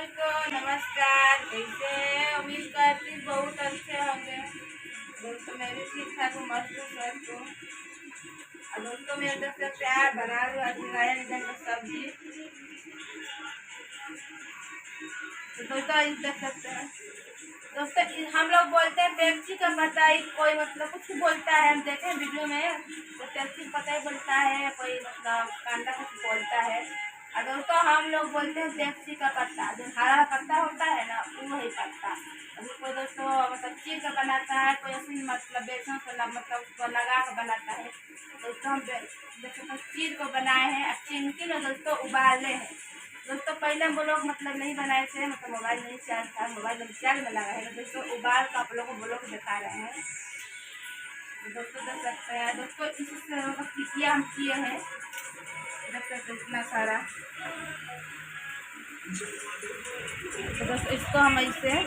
दोस्तों नमस्कार। कैसे हैं? उम्मीद करती बहुत अच्छे होंगे। दोस्तों मैं भी ठीक ठाक हूँ, मस्त हूँ, स्वस्थ हूँ। और दोस्तों मैं देख सकते हैं बना रही हूँ सिंगाड़ा निकल का सब्जी। तो दोस्तों इस देख सकते हैं दोस्तों हम लोग बोलते हैं पेप्सी का पता ही कोई मतलब कुछ बोलता है। हम देखे वीडियो में तो पेप्सी का पता ही बोलता है, कोई मतलब कांदा कुछ बोलता है। और दोस्तों हम लोग बोलते हैं पेप्सी का पत्ता, जो हरा पत्ता होता है ना वो वही पत्ता। अभी कोई दोस्तों मतलब चीर का बनाता है, कोई ऐसे मतलब बेसन से मतलब उसको लगा कर बनाता है। दोस्तों हम जैसे चीर को बनाए हैं और चिमकी में दोस्तों उबाले हैं। दोस्तों पहले हम लोग मतलब नहीं बनाए थे, मतलब मोबाइल नहीं चार्ज था, मोबाइल में चार्ज में लगा है। दोस्तों उबाल का आप लोगों को बोलो को दिखा रहे हैं। दोस्तों देख सकते हैं दोस्तों इसी से मतलब टिकिया हम किए हैं, देख सकते हैं इतना सारा। तो दोस्तों इसको हम ऐसे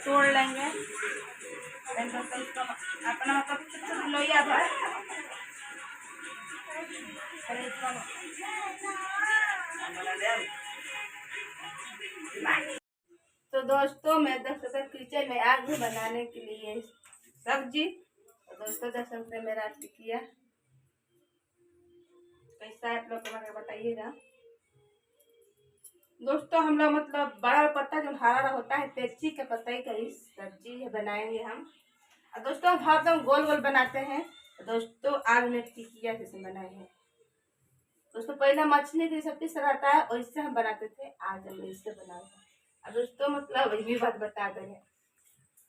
तोड़ लेंगे। दोस्तों इसको अपना मतलब लोहिया भर तो दोस्तों मैं देख सकते किचन में आ गई बनाने के लिए सब्जी। तो दोस्तों देख सकते हैं मेरा टिकिया कैसा है, आप लोग बताइएगा। दोस्तों हम लोग मतलब बड़ा पत्ता जो हरा होता है तेरची के पत्ते का ही सब्जी बनाएंगे हम। और दोस्तों हम तो गोल गोल बनाते हैं। तो दोस्तों आज मैं टिकिया जैसे बनाए हैं। दोस्तों पहले मछली की सब पीस रहता है और इससे हम बनाते थे, आज हम इससे बनाए हैं। और दोस्तों मतलब ये भी बात बता देंगे,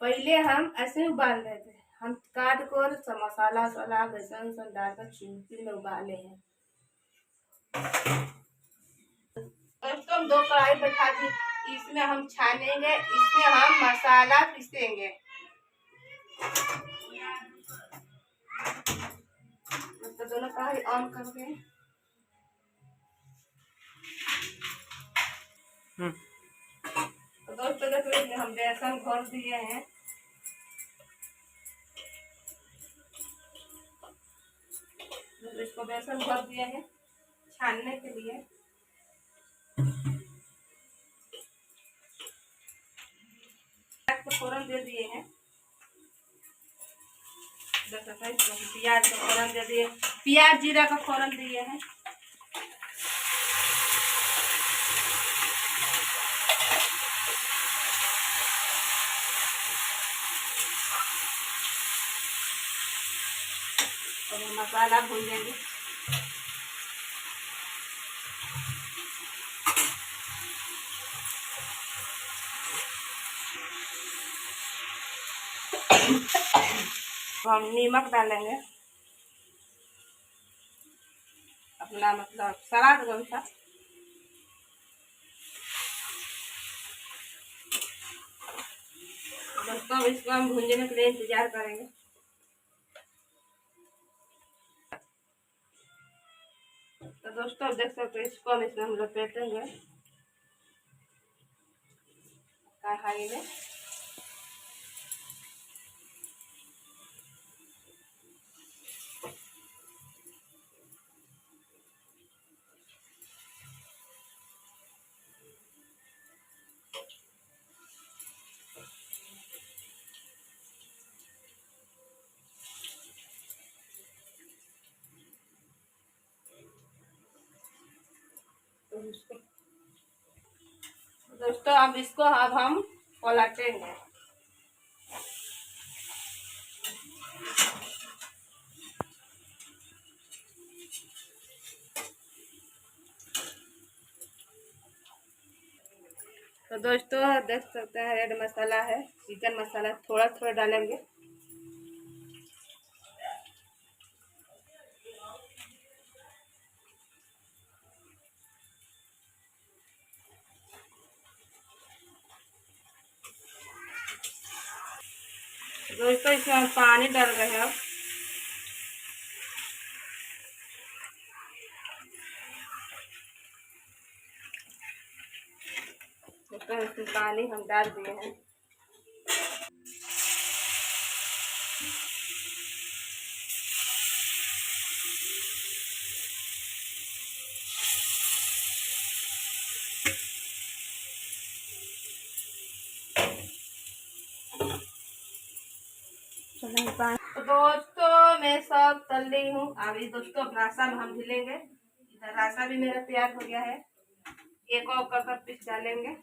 पहले हम ऐसे ही उबाल रहे थे, हम काट कर मसाला वसाला बेसन उसन डालकर चिमटी में उबाले हैं। दोस्तों हम 2 कढ़ाई बैठा दी, इसमें हम छानेंगे, इसमें हम मसाला पीसेंगे। मतलब दोनों कढ़ाई ऑन करके तो दोस्तों देखिए हम बेसन घोल दिए हैं। इसको बेसन घोल दिए हैं छानने के लिए। फोरन दे दिए हैं, प्याज का फोरन दे दिए, प्याज जीरा का फोरन दिए हैं। और मसाला भूनेंगे। हम नमक डालेंगे अपना मतलब सलाद कौन सा। दोस्तों इसको हम भूनने के लिए इंतजार करेंगे। तो दोस्तों देख सकते हैं इसको हम इसमें हम लपेटेंगे कढ़ाई में। दोस्तों अब इसको अब हम पलटेंगे। तो दोस्तों देख सकते हैं रेड मसाला है, चिकन मसाला थोड़ा थोड़ा डालेंगे। दोस्तों इसमें हम पानी डाल रहे हैं। दोस्तों इसमें पानी हम डाल दिए हैं। दोस्तों मैं सब तल रही हूँ। अभी दोस्तों रासा में हम ढिलेंगे। इधर रासा भी मेरा तैयार हो गया है। एक और कर पीस डालेंगे।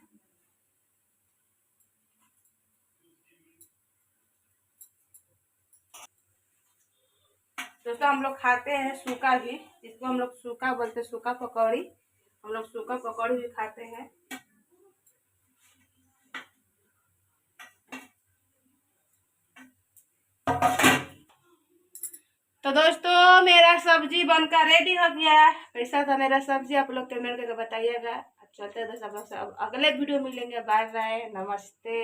दोस्तों हम लोग खाते हैं सूखा भी, इसको हम लोग सूखा बोलते हैं, सूखा पकौड़ी। हम लोग सूखा पकौड़ी भी खाते हैं। तो दोस्तों मेरा सब्जी बनकर रेडी हो गया। कैसा था मेरा सब्जी आप लोग कमेंट करके बताइएगा। चलते दोस्तों, अगले वीडियो मिलेंगे। बाय बाय, नमस्ते।